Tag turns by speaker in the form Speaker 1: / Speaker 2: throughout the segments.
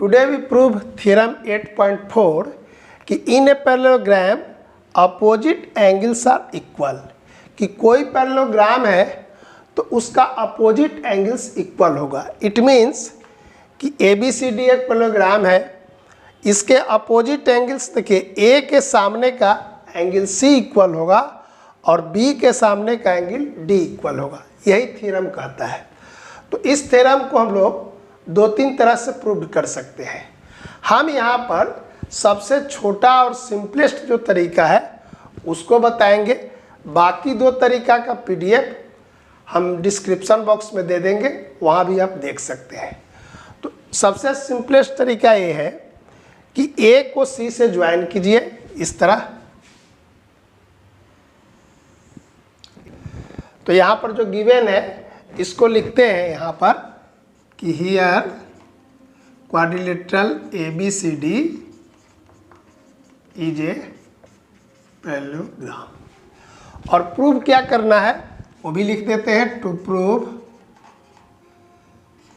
Speaker 1: Today we prove theorem 8.4 कि in a parallelogram opposite angles are equal, कि कोई parallelogram है तो उसका अपोजिट एंगल्स इक्वल होगा। इट मीन्स कि ABCD एक पैरेललोग्राम है, इसके अपोजिट एंगल्स देखिए, A के सामने का एंगल C इक्वल होगा और B के सामने का एंगल D इक्वल होगा। यही थ्योरम कहता है। तो इस थ्योरम को हम लोग दो तीन तरह से प्रूव कर सकते हैं। हम यहाँ पर सबसे छोटा और सिंपलेस्ट जो तरीका है उसको बताएंगे। बाकी दो तरीका का PDF हम डिस्क्रिप्शन बॉक्स में दे देंगे, वहाँ भी आप देख सकते हैं। तो सबसे सिंपलेस्ट तरीका ये है कि A को C से ज्वाइन कीजिए इस तरह। तो यहाँ पर जो गिवन है इसको लिखते हैं यहाँ पर कि here quadrilateral ABCD is a parallelogram. और प्रूव क्या करना है वो भी लिख देते हैं। To prove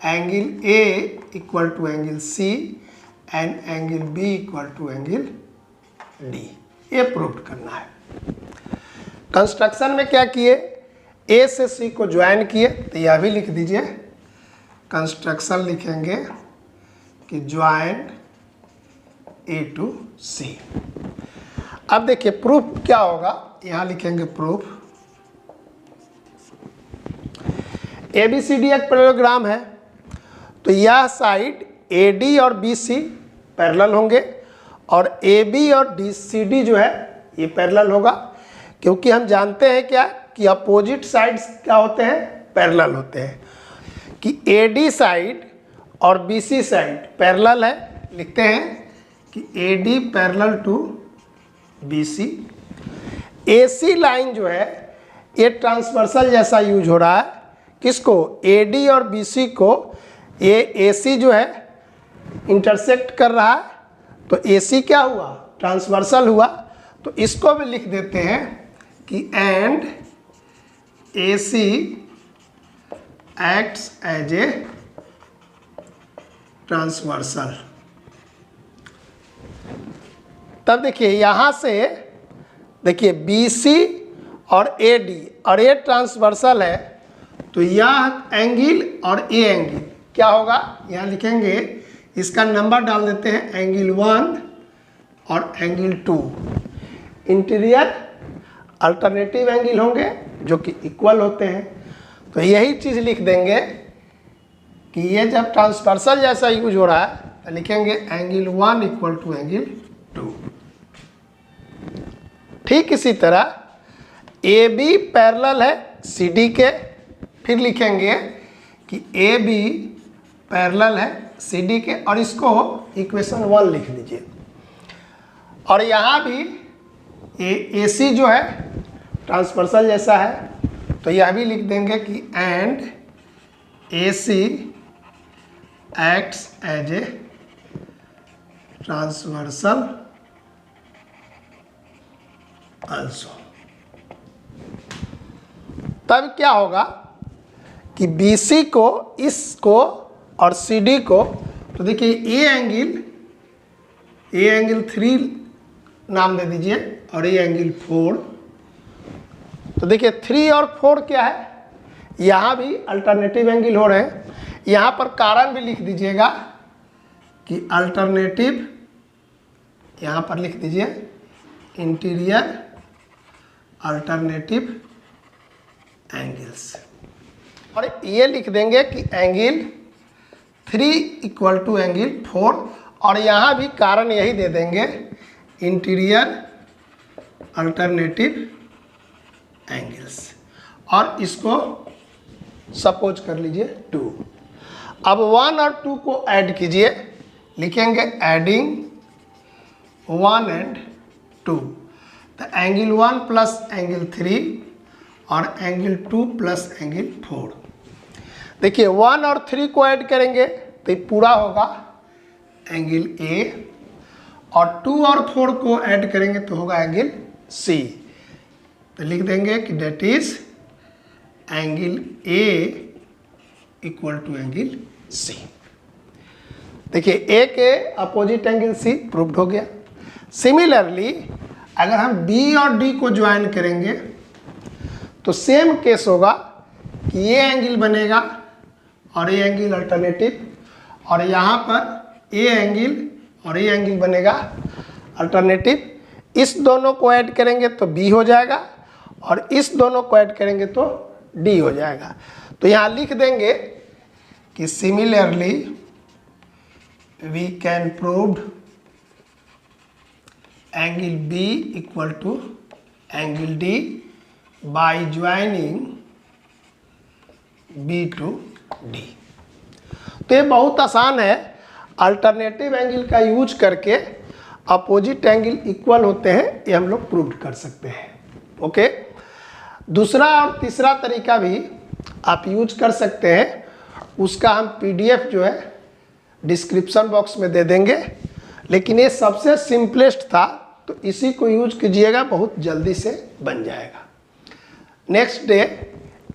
Speaker 1: angle A equal to angle C and angle B equal to angle D, ये प्रूव करना है। कंस्ट्रक्शन में क्या किए, A से C को ज्वाइन किए, तो यह भी लिख दीजिए। कंस्ट्रक्शन लिखेंगे कि ज्वाइन A टू C। अब देखिए प्रूफ क्या होगा, यहाँ लिखेंगे प्रूफ। ABCD एक पैरेललोग्राम है तो यह साइड AD और BC पैरेलल होंगे और AB और CD जो है ये पैरेलल होगा, क्योंकि हम जानते हैं क्या कि अपोजिट साइड्स क्या होते हैं, पैरेलल होते हैं। कि AD साइड और BC साइड पैरेलल है, लिखते हैं कि AD parallel to BC। AC line जो है ये ट्रांसवर्सल जैसा यूज हो रहा है। किसको, AD और BC को ये AC जो है इंटरसेक्ट कर रहा है, तो AC क्या हुआ, ट्रांसवर्सल हुआ। तो इसको भी लिख देते हैं कि and AC acts as a transversal. तब देखिए यहाँ से देखिए BC और AD और ये ट्रांसवर्सल है, तो यह एंगल और ये एंगल क्या होगा, यहाँ लिखेंगे, इसका नंबर डाल देते हैं, एंगल 1 और एंगल 2 इंटीरियर अल्टरनेटिव एंगल होंगे जो कि इक्वल होते हैं। तो यही चीज़ लिख देंगे कि ये जब ट्रांसवर्सल जैसा यूज हो रहा है तो लिखेंगे एंगल 1 इक्वल टू एंगल 2। ठीक इसी तरह AB पैरेलल है CD के, फिर लिखेंगे कि AB पैरेलल है CD के, और इसको इक्वेशन 1 लिख लीजिए। और यहाँ भी AC जो है ट्रांसवर्सल जैसा है, तो यह भी लिख देंगे कि and AC acts as a transversal also. तब क्या होगा कि BC को, इसको और CD को, तो देखिए ये एंगल 3 नाम दे दीजिए और ये एंगल 4। तो देखिए 3 और 4 क्या है, यहाँ भी अल्टरनेटिव एंगल हो रहे हैं। यहाँ पर कारण भी लिख दीजिएगा कि अल्टरनेटिव, यहाँ पर लिख दीजिए इंटीरियर अल्टरनेटिव एंगल्स, और ये लिख देंगे कि एंगल 3 इक्वल टू एंगल 4, और यहाँ भी कारण यही दे देंगे इंटीरियर अल्टरनेटिव एंगल्स, और इसको सपोज कर लीजिए 2। अब 1 और 2 को ऐड कीजिए, लिखेंगे एडिंग 1 एंड 2, तो एंगल 1 प्लस एंगल 3 और एंगल 2 प्लस एंगल 4। देखिए 1 और 3 को ऐड करेंगे तो ये पूरा होगा एंगल A, और 2 और 4 को ऐड करेंगे तो होगा एंगल C। तो लिख देंगे कि that is angle A equal to angle C। देखिए ए के अपोजिट एंगल सी प्रूव्ड हो गया। सिमिलरली अगर हम बी और डी को ज्वाइन करेंगे तो सेम केस होगा कि ये एंगल बनेगा और ये एंगल अल्टरनेटिव, और यहाँ पर ये एंगल और ये एंगल बनेगा अल्टरनेटिव। इस दोनों को ऐड करेंगे तो बी हो जाएगा और इस दोनों को ऐड करेंगे तो डी हो जाएगा। तो यहाँ लिख देंगे कि similarly we can prove angle B equal to angle D by joining B to D. तो ये बहुत आसान है, अल्टरनेटिव एंगल का यूज करके अपोजिट एंगल इक्वल होते हैं, ये हम लोग प्रूव कर सकते हैं। ओके, दूसरा और तीसरा तरीका भी आप यूज कर सकते हैं, उसका हम पीडीएफ जो है डिस्क्रिप्शन बॉक्स में दे देंगे, लेकिन ये सबसे सिंपलेस्ट था तो इसी को यूज कीजिएगा, बहुत जल्दी से बन जाएगा। नेक्स्ट डे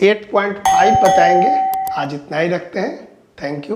Speaker 1: 8.5 बताएंगे। आज इतना ही रखते हैं। Thank you.